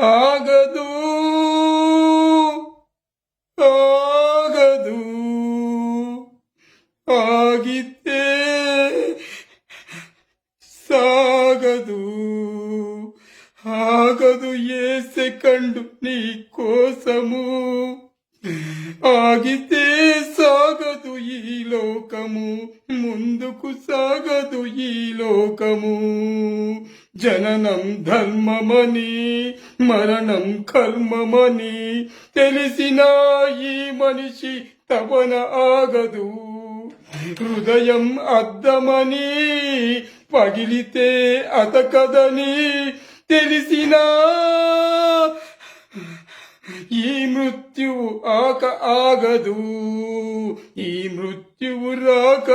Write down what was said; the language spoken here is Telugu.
ఆగదు ఆగదు ఆగితే సాగదు ఆగదు ఏ సెకండు నీ కోసము ఆగితే సాగదు ఈ లోకము ముందుకు సాగదు ఈ లోకము జననం ధర్మమని మరణం కర్మమని తెలిసిన ఈ మనిషి తపన ఆగదు హృదయం అద్దమని పగిలితే అతకదని తెలిసినా ఈ మృత్యువు ఆగదు ఈ మృత్యువు రాక